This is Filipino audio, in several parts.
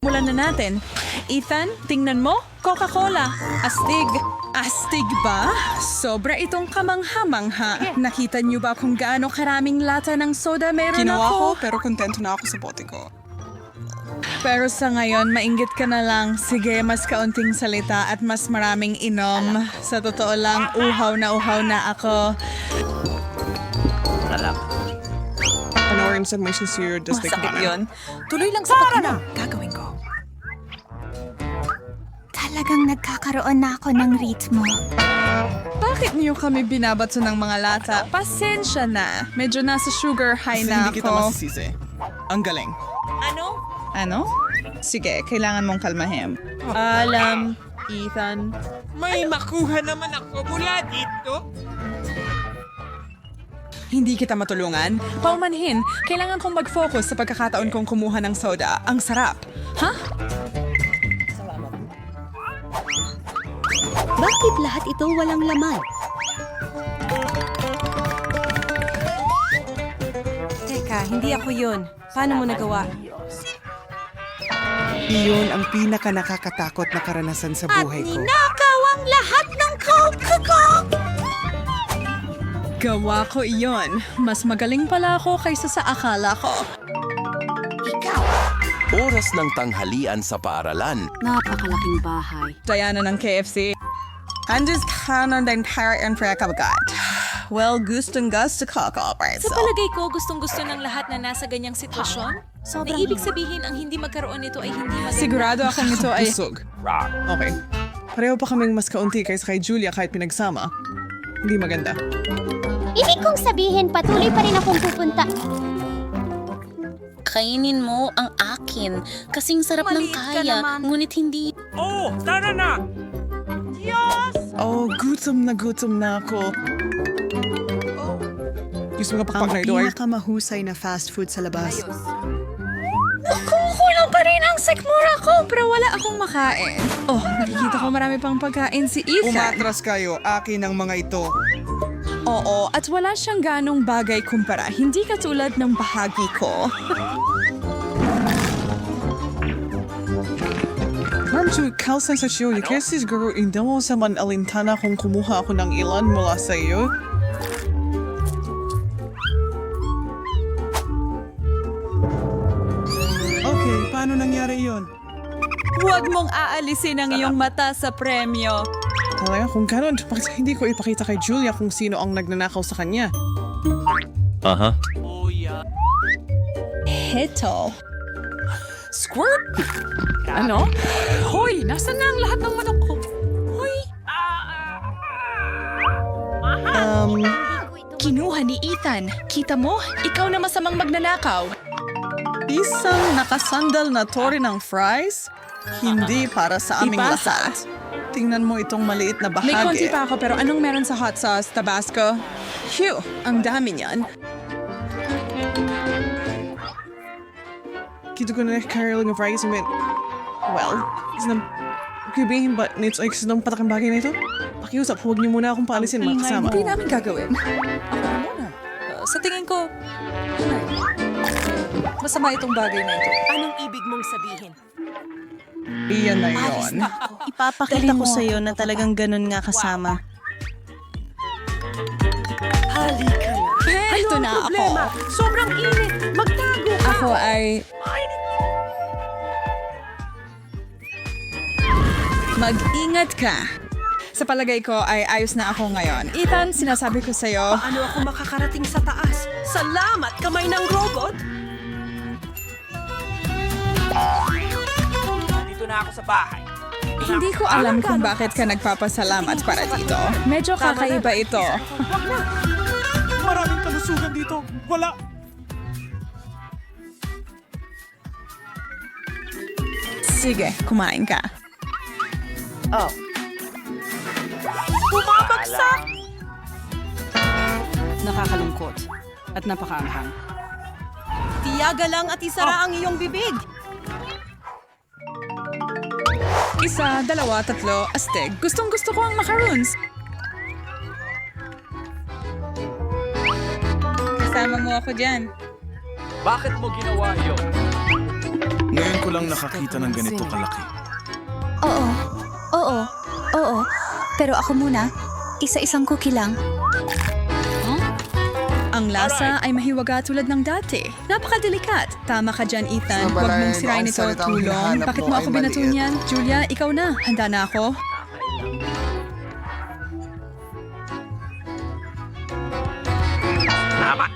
Mulan na natin. Ethan, tingnan mo. Coca-Cola. Astig. Astig ba? Sobra itong kamangha-mangha. Nakita niyo ba kung gaano karaming lata ng soda meron Ginawa ko, ako? pero kontento na ako sa bote ko. Pero sa ngayon, mainggit ka na lang. Sige, mas kaunting salita at mas maraming inom. Sa totoo lang, uhaw na ako. Panoorin sa may sincere district Masakit mana. yun. Tuloy lang sa pag-inom. Gagawin ko. Talagang nagkakaroon na ako ng ritmo. Bakit niyo kami binabato ng mga lata? Pasensya na. Medyo nasa sugar high Kasi na hindi kita ako. masisisi. Ang galing. Ano? Sige, kailangan mong kalmahin. Alam, Ethan. May makuha naman ako mula dito. Hindi kita matulungan. Paumanhin, kailangan kong mag-focus sa pagkakataon kong kumuha ng soda. Ang sarap. Ha? Bakit lahat ito walang laman? Teka, hindi ako yun. Paano mo nagawa? Iyon ang pinaka nakakatakot na karanasan sa buhay ko. Ninakaw ang lahat ng coke ko! Gawa ko iyon. Mas magaling pala ako kaysa sa akala ko. Oras ng tanghalian sa paaralan. Napakalaking bahay. Diana ng KFC. Andis ka ng entire entry kabagat. Well, gustong-gusto ko, Sa palagay ko, gustong-gusto ng lahat na nasa ganyang sitwasyon. Na ibig sabihin, ang hindi magkaroon nito ay hindi maganda. Sigurado akong ito ay... Busog. Okay. Pareho pa kaming mas kaunti kaysa kay Julia kahit pinagsama. Hindi maganda. Ibig kong sabihin, patuloy pa rin akong pupunta. Kainin mo ang akin. Kasing sarap ng Maliit ka kaya, naman. ngunit hindi. Oh, tara na! Oh, gutom na ako. Gusto mo ka Ang pakpak na ito ay... pinakamahusay na fast food sa labas. Kukulang pa rin ang sikmura ko, pero wala akong makain. Oh, nakikita ko marami pang pagkain si Ethan. Umatras kayo, akin ang mga ito. Oo, at wala siyang ganong bagay kumpara. Hindi katulad ng bahagi ko. Marjo, kalsan sa Julia, kaya siguro hindi mo sa manalintana kung kumuha ako ng ilan mula sa iyo. Okay, paano nangyari yon? Huwag mong aalisin ang iyong mata sa premyo. Talaga, kung gano'n, bakit hindi ko ipakita kay Julia kung sino ang nagnanakaw sa kanya? Aha. Heto. Squirt! Ano? Hoy, nasan na ang lahat ng manok ko? Hoy! Kinuha ni Ethan. Kita mo? Ikaw na masamang magnanakaw. Isang nakasandal na tori ng fries? Hindi para sa aming Ipasa. lahat. Tingnan mo itong maliit na bahagi. May konti pa ako pero anong meron sa hot sauce, Tabasco? Phew, ang dami niyan. Kita ko na caroling of rice and well, isang kibihin ba nito ay isang patakang bagay na ito? Pakiusap, huwag niyo muna akong paalisin mga kasama. Hindi namin gagawin. Ako na muna. Sa tingin ko, masama itong bagay na ito. Anong ibig mong sabihin? Iyan na yon. Ipapakita ko sa iyo na talagang ganun nga kasama. Halika na. Ito na ako. Sobrang init. Magtago ka. Ako ay... Mag-ingat ka. Sa palagay ko ay ayos na ako ngayon. Ethan, sinasabi ko sa'yo, Ano ako makakarating sa taas? Salamat, kamay ng robot! Dito na ako sa bahay. hindi ko alam kung bakit ka nagpapasalamat para dito. Medyo kakaiba ito. Maraming kalusugan dito. Wala. Sige, kumain ka. Bumabagsak! Nakakalungkot at napakaanghang. Tiyaga lang at isara ang iyong bibig. Isa, dalawa, tatlo, astig. Gustong-gusto ko ang macaroons. Kasama mo ako dyan. Bakit mo ginawa yun? Ngayon ko lang nakakita ng ganito kalaki. Oo. Pero ako muna, isa-isang cookie lang. Ang lasa ay mahiwaga tulad ng dati. Napakadelikat. Tama ka dyan, Ethan. Huwag mong sirain ito. Tulong. Bakit mo ako binatunyan? Julia, ikaw na. Handa na ako. Tama.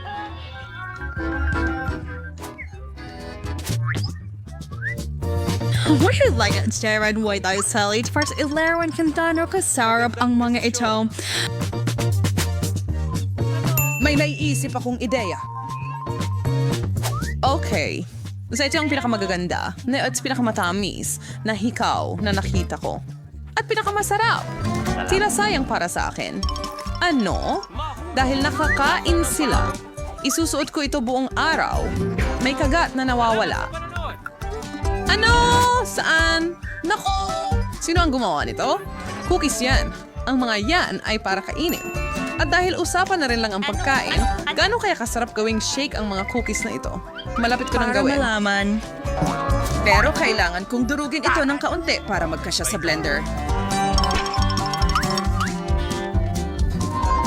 Weird like it, Jared. Why tayo salad? First, ilarawan kantano kasarap ang mga ito. May naiisip akong ideya. Okay. So ito ang pinakamagaganda at pinakamatamis na hikaw na nakita ko. At pinakamasarap. Tila sayang para sa akin. Ano? Dahil nakakain sila. Isusuot ko ito buong araw. May kagat na nawawala. Ano? Saan? Naku! Sino ang gumawa nito? Cookies yan. Ang mga yan ay para kainin. At dahil usapan na rin lang ang pagkain, gaano kaya kasarap gawing shake ang mga cookies na ito? Malapit ko nang Para gawin. malaman. Pero kailangan kong durugin ito ng kaunti para magkasya sa blender.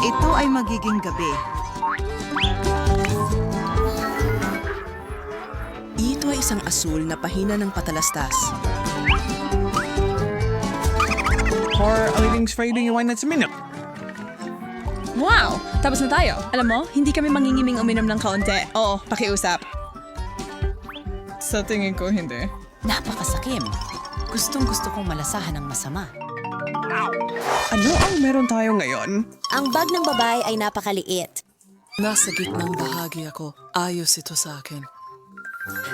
Ito ay magiging gabi. Ito ay isang asul na pahina ng patalastas. Or a living Friday wine that's a minute. Wow! Tapos na tayo. Alam mo, hindi kami mangingiming uminom ng kaunti. Oo, pakiusap. Sa tingin ko, hindi. Napakasakim. Gustong-gusto kong malasahan ng masama. Ano ang meron tayo ngayon? Ang bag ng babae ay napakaliit. Nasa gitnang bahagi ako. Ayos ito sa akin.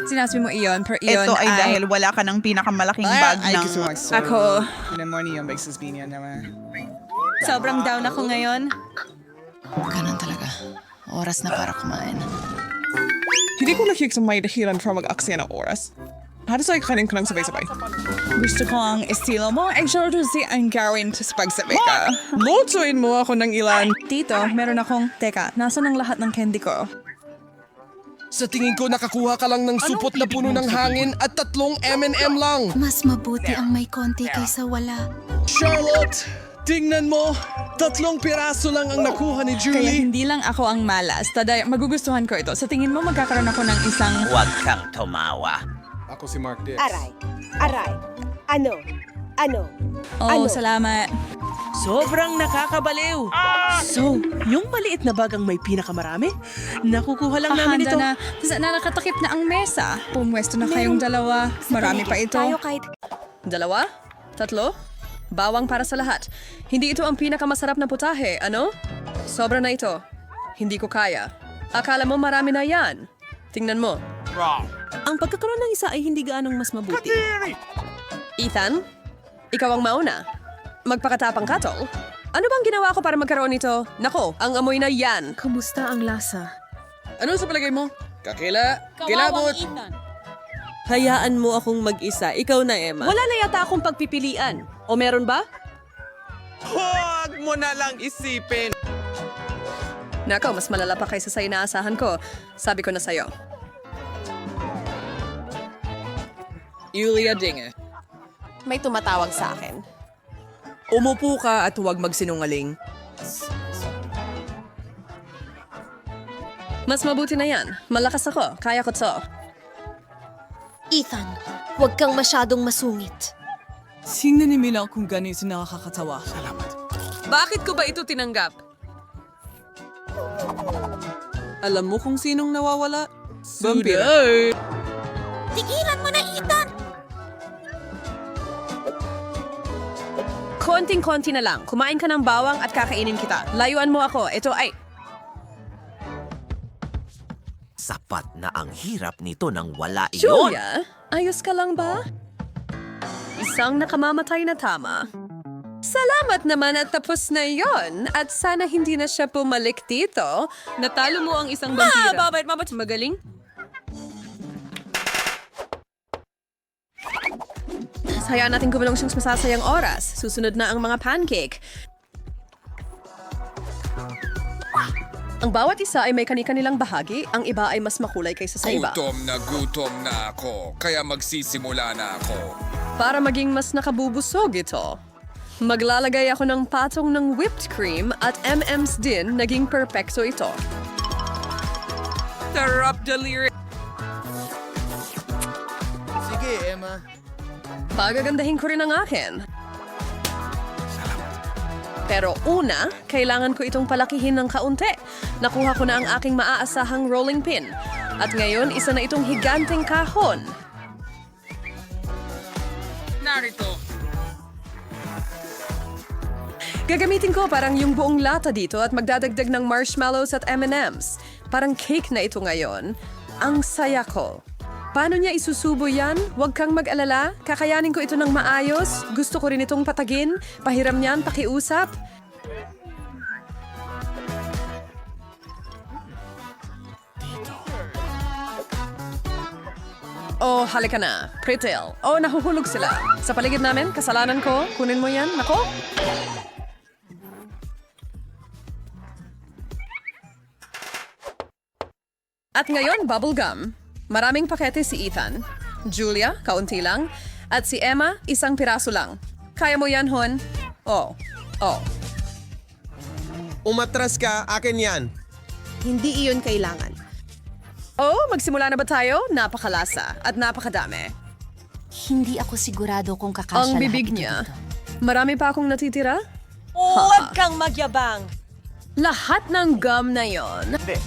Sinasabi mo iyon, per iyon Ito ay dahil wala ka ng pinakamalaking bag ng... Ako. Sobrang down ako ngayon. Ganun talaga. Oras na para kumain. Hindi ko nakik sa may dahilan para mag-aksaya ng oras. Halos ay kanin ko ng sabay-sabay. Gusto ko ang estilo mo. Actually, ang gawin sa pagsabi ka. Lutuin mo ako ng ilan. Tito, meron akong... Teka, nasan ang lahat ng candy ko? Sa tingin ko nakakuha ka lang ng supot na puno ng hangin at 3 M&M lang. Mas mabuti ang may konti kaysa wala. Charlotte, tingnan mo. 3 piraso lang ang nakuha ni Kaya Julie. hindi lang ako ang malas. Taday, magugustuhan ko ito. Sa tingin mo, magkakaroon ako ng isang... Huwag kang tumawa. Ako si Mark Dix. Aray. Ano? Oh, salamat. Sobrang nakakabaliw. So, yung maliit na bagang may pinakamarami, nakukuha lang namin ito. Handa na. Nakatakip na ang mesa. Pumwesto na kayong dalawa. Marami pa ito. Tayo kahit 2? 3? Bawang para sa lahat. Hindi ito ang pinakamasarap na putahe, ano? Sobra na ito. Hindi ko kaya. Akala mo marami na yan. Tingnan mo. Ang pagkakaroon ng isa ay hindi gaanong mas mabuti. Ethan, ikaw ang mauna. Magpakatapang ka, tol. Ano bang ginawa ko para magkaroon nito? Nako, ang amoy na yan. Kumusta ang lasa? Ano sa palagay mo? Kilabot. Hayaan mo akong mag-isa. Ikaw na, Emma. Wala na yata akong pagpipilian. O meron ba? Huwag mo na lang isipin. Nako, mas malala pa kaysa sa inaasahan ko. Sabi ko na sa'yo. Yulia Dinge. May tumatawag sa akin. Umupo ka at huwag magsinungaling. Mas mabuti na yan. Malakas ako. Kaya ko to. Ethan, huwag kang masyadong masungit. Singnan ni Mila kung ganito nakakatawa. Bakit ko ba ito tinanggap? Alam mo kung sinong nawawala? Vampira. Tigilan mo na, Ethan! Konting-konti na lang. Kumain ka ng bawang at kakainin kita. Layuan mo ako. Ito ay... Sapat na ang hirap nito nang wala iyon. Julia, ayos ka lang ba? Isang nakamamatay na tama. Salamat naman at tapos na yon. At sana hindi na siya pumalik dito. Natalo mo ang isang vampira. Babait. Magaling. Hayaan natin gumulong siyang masasayang oras. Susunod na ang mga pancake. Ang bawat isa ay may kani-kanilang bahagi, ang iba ay mas makulay kaysa sa iba. Gutom na ako, kaya magsisimula na ako. Para maging mas nakabubusog ito, maglalagay ako ng patong ng whipped cream at M&M's din, naging perpekto ito. Sarap delirious. Sige, Emma. Pagagandahin ko rin ang akin. Pero una, kailangan ko itong palakihin ng kaunti. Nakuha ko na ang aking maaasahang rolling pin. At ngayon, isa na itong higanteng kahon. Narito. Gagamitin ko parang yung buong lata dito at magdadagdag ng marshmallows at M&M's. Parang cake na ito ngayon. Ang saya ko. Paano niya isusubo yan? Huwag kang mag-alala. Kakayanin ko ito ng maayos. Gusto ko rin itong patagin. Pahiram niyan, pakiusap. Oh, halika na. Pritil. Oh, nahuhulog sila. Sa paligid namin, kasalanan ko. Kunin mo yan. Nako. At ngayon, bubblegum. Maraming pakete si Ethan. Julia, kaunti lang. At si Emma, isang piraso lang. Kaya mo yan, Hon? Oh. Umatras ka, akin yan. Hindi iyon kailangan. Oh, magsimula na ba tayo? Napakalasa at napakadami. Hindi ako sigurado kung kakasya Ang bibig lahat ito niya. dito. Marami pa akong natitira? Huwag kang magyabang. Lahat ng gum na yon. Hindi.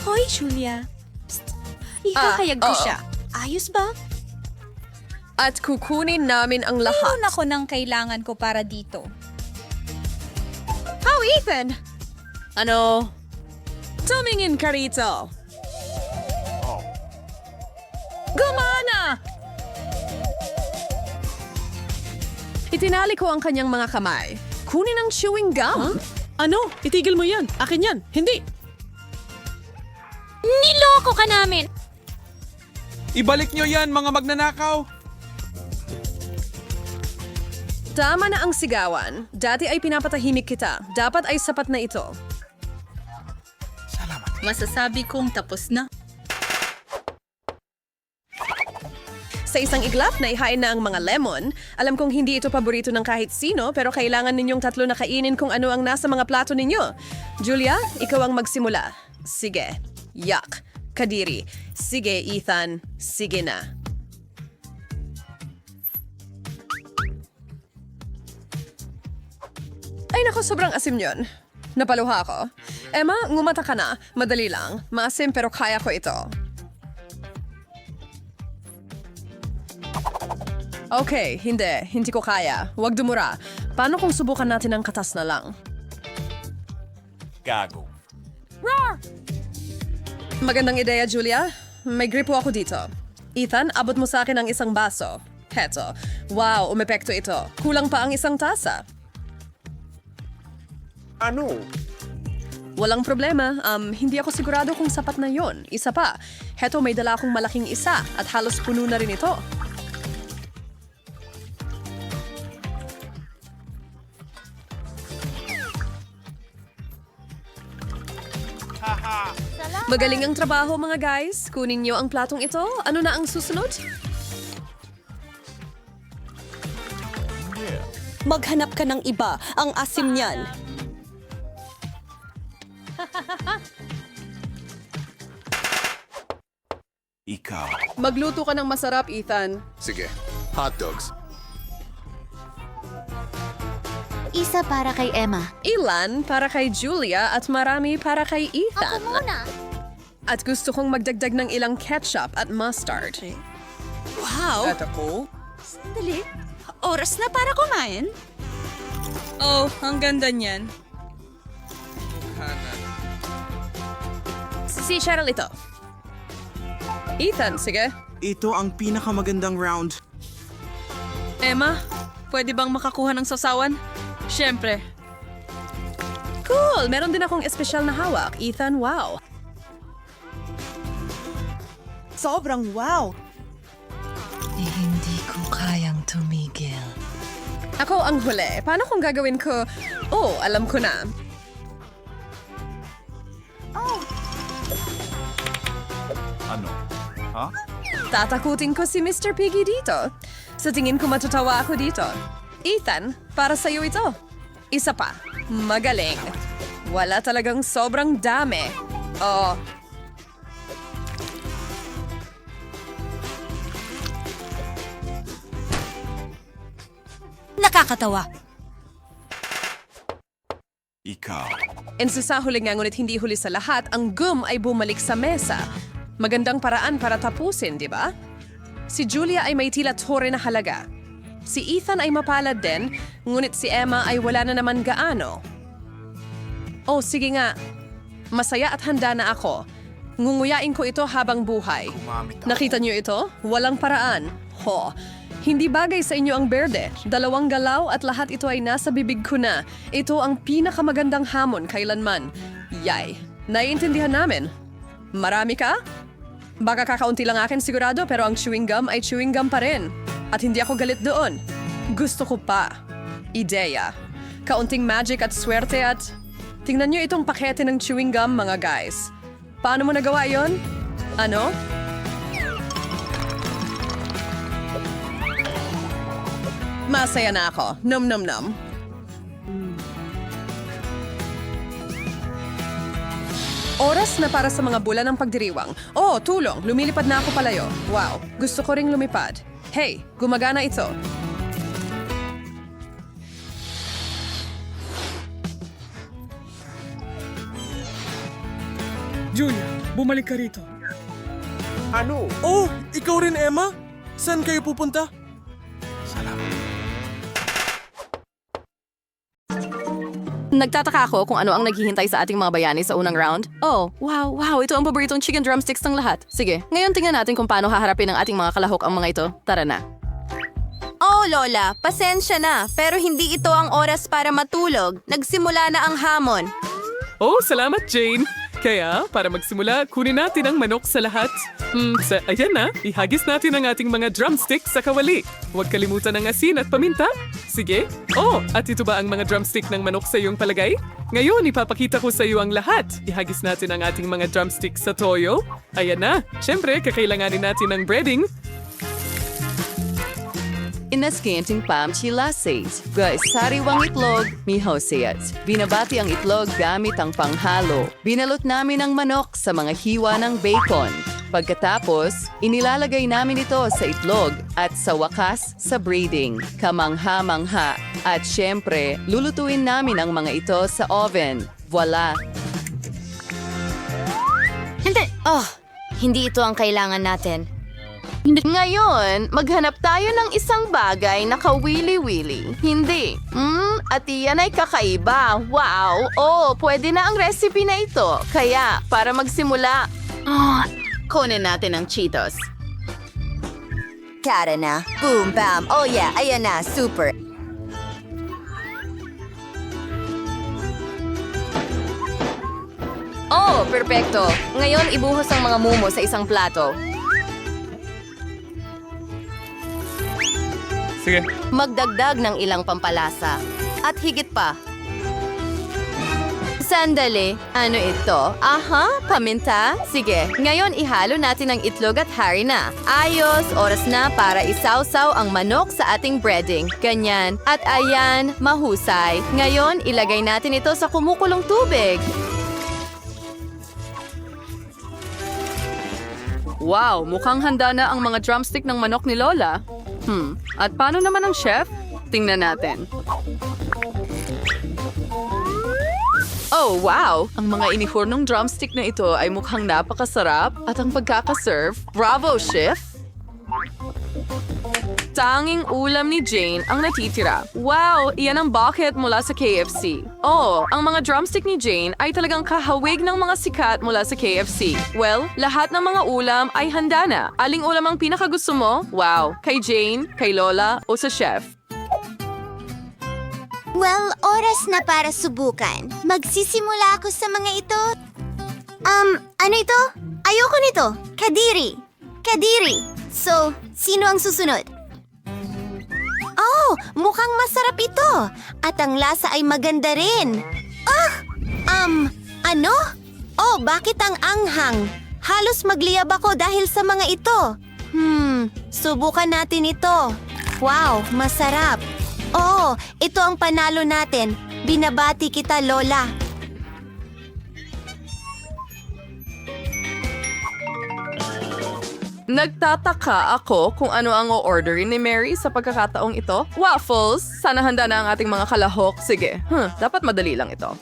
Hoy, Julia. Psst. Ihahayag ko oo. siya. Ayos ba? At kukunin namin ang lahat. Mayroon ako ng kailangan ko para dito. Oh, Ethan! Ano? Tumingin ka rito. Gumana! Itinali ko ang kanyang mga kamay. Kunin ang chewing gum. Ano? Itigil mo yan. Akin yan. Hindi. Niloko ka namin! Ibalik nyo yan, mga magnanakaw! Tama na ang sigawan. Dati ay pinapatahimik kita. Dapat ay sapat na ito. Masasabi kong tapos na. Sa isang iglap na ihain na ang mga lemon, alam kong hindi ito paborito ng kahit sino, pero kailangan ninyong tatlo na kainin kung ano ang nasa mga plato ninyo. Julia, ikaw ang magsimula. Sige. Yuck. Kadiri. Sige, Ethan. Sige na. Ay nako, sobrang asim yun. Napaluha ako. Emma, ngumata ka na. Madali lang. Maasim pero kaya ko ito. Okay, hindi. Hindi ko kaya. Huwag dumura. Paano kung subukan natin ang katas na lang? Gago. Magandang ideya, Julia. May gripo ako dito. Ethan, abot mo sa akin ang isang baso. Heto. Wow, umepekto ito. Kulang pa ang isang tasa. Ano? Walang problema. Hindi ako sigurado kung sapat na yon. Isa pa. Heto, may dala akong malaking isa at halos puno na rin ito. Magaling ang trabaho, mga guys. Kunin niyo ang platong ito. Ano na ang susunod? Maghanap ka ng iba. Ang asim niyan. Ikaw. Magluto ka ng masarap, Ethan. Sige, hot dogs. Isa para kay Emma. Ilan para kay Julia at marami para kay Ethan. Ako muna. At gusto kong magdagdag ng ilang ketchup at mustard. Wow! At ako? Sandali. Oras na para kumain? Oh, ang ganda niyan. Si Cheryl ito. Ethan, sige. Ito ang pinakamagandang round. Emma, pwede bang makakuha ng sasawan? Siyempre. Cool! Meron din akong espesyal na hawak. Ethan, wow. Sobrang wow. Hindi ko kayang tumigil. Ako ang huli. Paano kung gagawin ko? Oh, alam ko na. Ano? Ha? Tatakutin ko si Mr. Piggy dito. Sa tingin ko matutawa ako dito. Ethan, para sa'yo ito. Isa pa. Magaling. Wala talagang sobrang dami. Oh. Nakakatawa. Ikaw. Sa huli nga ngunit hindi huli sa lahat, ang gum ay bumalik sa mesa. Magandang paraan para tapusin, di ba? Si Julia ay may tila tore na halaga. Si Ethan ay mapalad din, ngunit si Emma ay wala na naman gaano. Oh, sige nga. Masaya at handa na ako. Ngunguyain ko ito habang buhay. Nakita niyo ito? Walang paraan. Ho. Hindi bagay sa inyo ang berde. 2 galaw at lahat ito ay nasa bibig ko na. Ito ang pinakamagandang hamon kailanman. Yay. Naiintindihan namin. Marami ka? Baka kakaunti lang akin sigurado pero ang chewing gum ay chewing gum pa rin. At hindi ako galit doon. Gusto ko pa. Ideya. Kaunting magic at swerte at... Tingnan niyo itong pakete ng chewing gum, mga guys. Paano mo nagawa yon? Ano? Masaya na ako. Nom-nom-nom. Oras na para sa mga bulan ng pagdiriwang. Oh, tulong. Lumilipad na ako palayo. Wow. Gusto ko ring lumipad. Hey, gumagana ito. Julia, bumalik ka rito. Ano? Oh, ikaw rin, Emma? Saan kayo pupunta? Nagtataka ako kung ano ang naghihintay sa ating mga bayani sa unang round. Oh, wow, ito ang paboritong chicken drumsticks ng lahat. Sige, ngayon tingnan natin kung paano haharapin ng ating mga kalahok ang mga ito. Tara na. Oh, Lola, pasensya na, pero hindi ito ang oras para matulog. Nagsimula na ang hamon. Oh, salamat, Jane. Kaya, para magsimula, kunin natin ang manok sa lahat. Ayan na, ihagis natin ang ating mga drumstick sa kawali. Huwag kalimutan ng asin at paminta. Sige. Oh, at ito ba ang mga drumstick ng manok sa iyong palagay? Ngayon, ipapakita ko sa iyo ang lahat. Ihagis natin ang ating mga drumstick sa toyo. Ayan na. Siyempre, kakailanganin natin ng breading. Inaskinting pamchilases. Guys, sariwang itlog, mihoseyat. Binabati ang itlog gamit ang panghalo. Binalot namin ang manok sa mga hiwa ng bacon. Pagkatapos, inilalagay namin ito sa itlog at sa wakas sa breading. Kamangha-mangha. At syempre, lulutuin namin ang mga ito sa oven. Voila! Hindi ito ang kailangan natin. Ngayon, maghanap tayo ng isang bagay na kawili-wili. Hindi. At iyan ay kakaiba. Wow! Oh, pwede na ang recipe na ito. Kaya, para magsimula, kunin natin ang Cheetos. Tara na. Boom, bam. Oh yeah, ayan na. Super. Oh, perpekto. Ngayon, ibuhos ang mga mumo sa isang plato. Sige. Magdagdag ng ilang pampalasa. At higit pa. Sandali, ano ito? Aha, paminta? Sige, ngayon ihalo natin ang itlog at harina. Ayos, oras na para isawsaw ang manok sa ating breading. Ganyan. At ayan, mahusay. Ngayon, ilagay natin ito sa kumukulong tubig. Wow, mukhang handa na ang mga drumstick ng manok ni Lola. At paano naman ang chef? Tingnan natin. Oh, wow! Ang mga inihurnong drumstick na ito ay mukhang napakasarap at ang pagkakaserve, bravo, chef! Tanging ulam ni Jane ang natitira. Wow! Iyan ang bucket mula sa KFC. Oh, ang mga drumstick ni Jane ay talagang kahawig ng mga sikat mula sa KFC. Well, lahat ng mga ulam ay handa na. Aling ulam ang pinakagusto mo? Wow! Kay Jane, kay Lola, o sa chef? Well, oras na para subukan. Magsisimula ako sa mga ito. Ano ito? Ayoko nito. Kadiri. So, sino ang susunod? Oh, mukhang masarap ito. At ang lasa ay maganda rin. Ano? Oh, bakit ang anghang? Halos magliyab ako dahil sa mga ito. Subukan natin ito. Wow, masarap. Oh, ito ang panalo natin. Binabati kita, Lola. Nagtataka ako kung ano ang o-orderin ni Mary sa pagkakataong ito. Waffles! Sana handa na ang ating mga kalahok. Sige, dapat madali lang ito.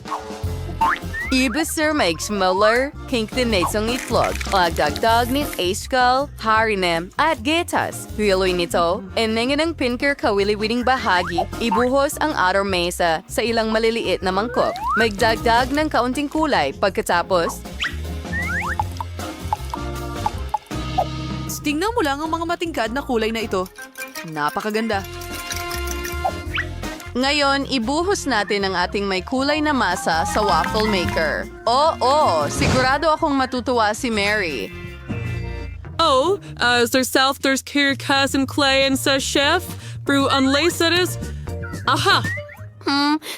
Ibisir may smuller, kinktinate ang itlog, lagdagdag ng askal, harinem, at getas. Hiloy nito, enengin ng pinker kawili-wiling bahagi, ibuhos ang outer mesa sa ilang maliliit na mangkok. Magdagdag ng kaunting kulay pagkatapos, Tingnan mo lang ang mga matingkad na kulay na ito. Napakaganda. ngayon, ibuhos natin ang ating may kulay na masa sa waffle maker. Oo, sigurado akong matutuwa si Mary. Oh, as their self there's care cousin Clay and sa chef, brew unlaceres. Aha!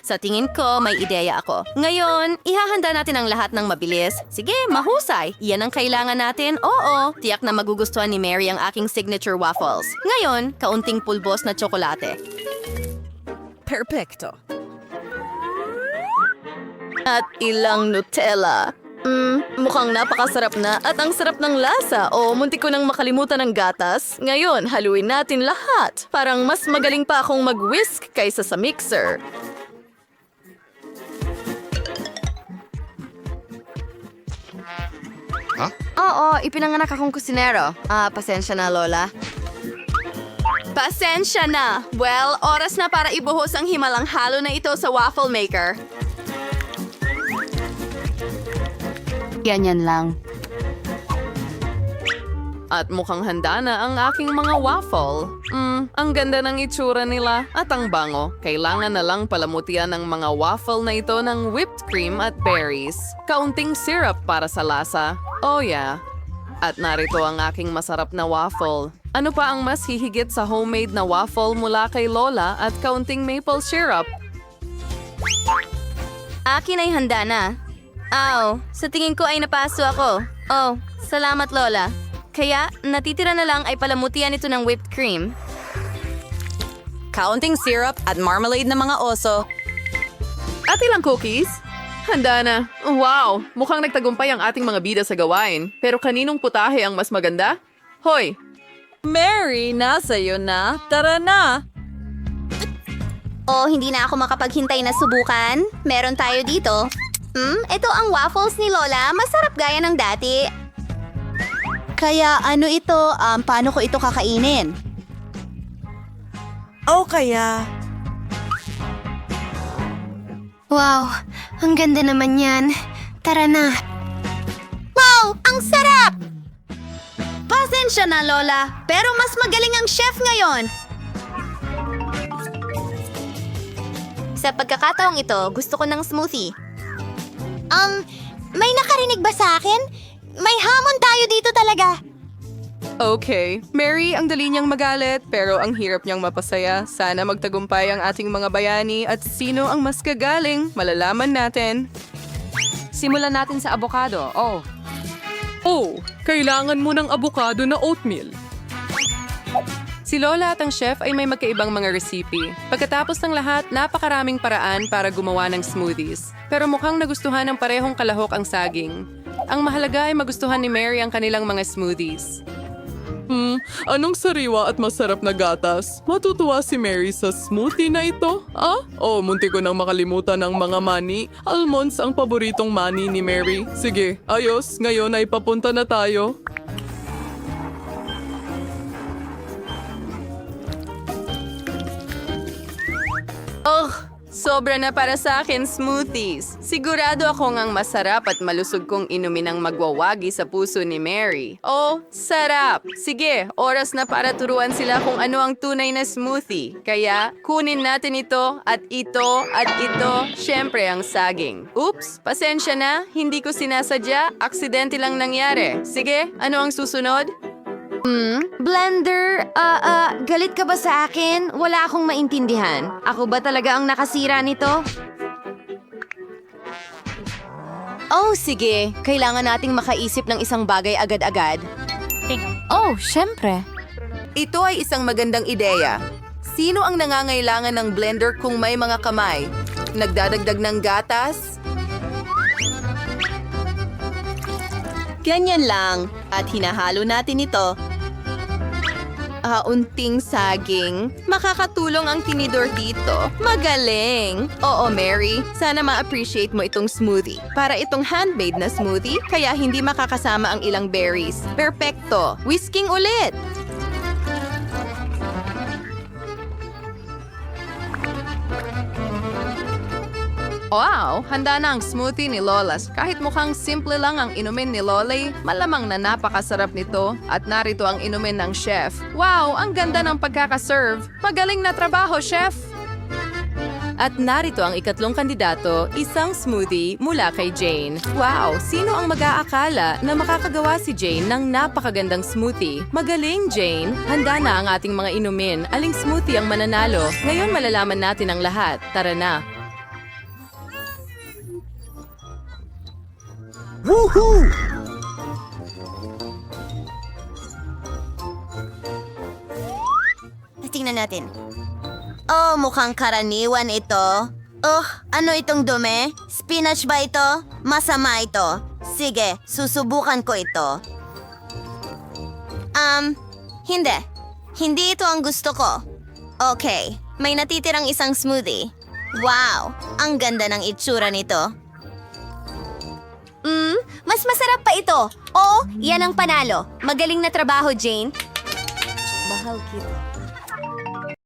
Sa tingin ko, may ideya ako. Ngayon, ihahanda natin ang lahat ng mabilis. Sige, mahusay. Yan ang kailangan natin. Oo, tiyak na magugustuhan ni Mary ang aking signature waffles. Ngayon, kaunting pulbos na tsokolate. Perfecto. At ilang Nutella. Mukhang napakasarap na at ang sarap ng lasa. O, muntik ko nang makalimutan ng gatas. Ngayon, haluin natin lahat. Parang mas magaling pa akong mag-whisk kaysa sa mixer. Oo, ipinanganak akong kusinero. Pasensya na, Lola. Pasensya na. Well, oras na para ibuhos ang himalang halo na ito sa waffle maker. Ganyan lang. At mukhang handa na ang aking mga waffle. Ang ganda ng itsura nila at ang bango. Kailangan na lang palamutian ng mga waffle na ito ng whipped cream at berries. Kaunting syrup para sa lasa. Oh yeah. At narito ang aking masarap na waffle. Ano pa ang mas hihigit sa homemade na waffle mula kay Lola at kaunting maple syrup? Akin ay handa na. Sa tingin ko ay napaso ako. Oh, salamat Lola. Kaya, natitira na lang ay palamutian ito ng whipped cream. Kaunting syrup at marmalade na mga oso. At ilang cookies? Handa na. Wow! Mukhang nagtagumpay ang ating mga bida sa gawain. Pero kaninong putahe ang mas maganda? Hoy! Mary, nasa iyo na. Tara na. Oh, hindi na ako makapaghintay na subukan. Meron tayo dito. Ito ang waffles ni Lola. Masarap gaya ng dati. Kaya ano ito? Paano ko ito kakainin? Wow, ang ganda naman yan. Tara na. Wow, ang sarap! Pasensya na, Lola. Pero mas magaling ang chef ngayon. Sa pagkakataong ito, gusto ko ng smoothie. May nakarinig ba sa akin? May hamon tayo dito talaga. Okay. Mary, ang dali niyang magalit, pero ang hirap niyang mapasaya. Sana magtagumpay ang ating mga bayani at sino ang mas kagaling, malalaman natin. Simulan natin sa avocado. Oh, kailangan mo ng abukado na oatmeal. Si Lola at ang chef ay may magkaibang mga recipe. Pagkatapos ng lahat, napakaraming paraan para gumawa ng smoothies. Pero mukhang nagustuhan ng parehong kalahok ang saging. Ang mahalaga ay magustuhan ni Mary ang kanilang mga smoothies. Anong sariwa at masarap na gatas? Matutuwa si Mary sa smoothie na ito? Munti ko nang makalimutan ang mga mani. Almonds ang paboritong mani ni Mary. Sige, ayos. Ngayon ay papunta na tayo. Sobra na para sa akin smoothies. Sigurado akong ang masarap at malusog kong inumin ang magwawagi sa puso ni Mary. Oh, sarap! Sige, oras na para turuan sila kung ano ang tunay na smoothie. Kaya, kunin natin ito, at syempre ang saging. Oops, pasensya na, hindi ko sinasadya, aksidente lang nangyari. Sige, ano ang susunod? Blender, galit ka ba sa akin? Wala akong maintindihan. Ako ba talaga ang nakasira nito? Oh, sige. Kailangan nating makaisip ng isang bagay agad-agad. Oh, syempre. Ito ay isang magandang ideya. Sino ang nangangailangan ng blender kung may mga kamay? Nagdadagdag ng gatas? Ganyan lang. At hinahalo natin ito. Unting saging. Makakatulong ang tinidor dito. Magaling! Oo, Mary. Sana ma-appreciate mo itong smoothie. Para itong handmade na smoothie, kaya hindi makakasama ang ilang berries. Perpekto! Whisking ulit! Wow! Handa na ang smoothie ni Lolas. Kahit mukhang simple lang ang inumin ni Lolly, malamang na napakasarap nito. At narito ang inumin ng chef. Wow! Ang ganda ng pagkakaserve. Magaling na trabaho, chef! At narito ang ikatlong kandidato, isang smoothie mula kay Jane. Wow! Sino ang mag-aakala na makakagawa si Jane ng napakagandang smoothie? Magaling, Jane! Handa na ang ating mga inumin. Aling smoothie ang mananalo? Ngayon malalaman natin ang lahat. Tara na! Woohoo! Tingnan natin. Oh, mukhang karaniwan ito. Oh, ano itong dumi? Spinach ba ito? Masama ito. Sige, susubukan ko ito. Hindi. Hindi ito ang gusto ko. Okay, may natitirang isang smoothie. Wow, ang ganda ng itsura nito. Mas masarap pa ito. Oo, yan ang panalo. Magaling na trabaho, Jane. Mahal kita.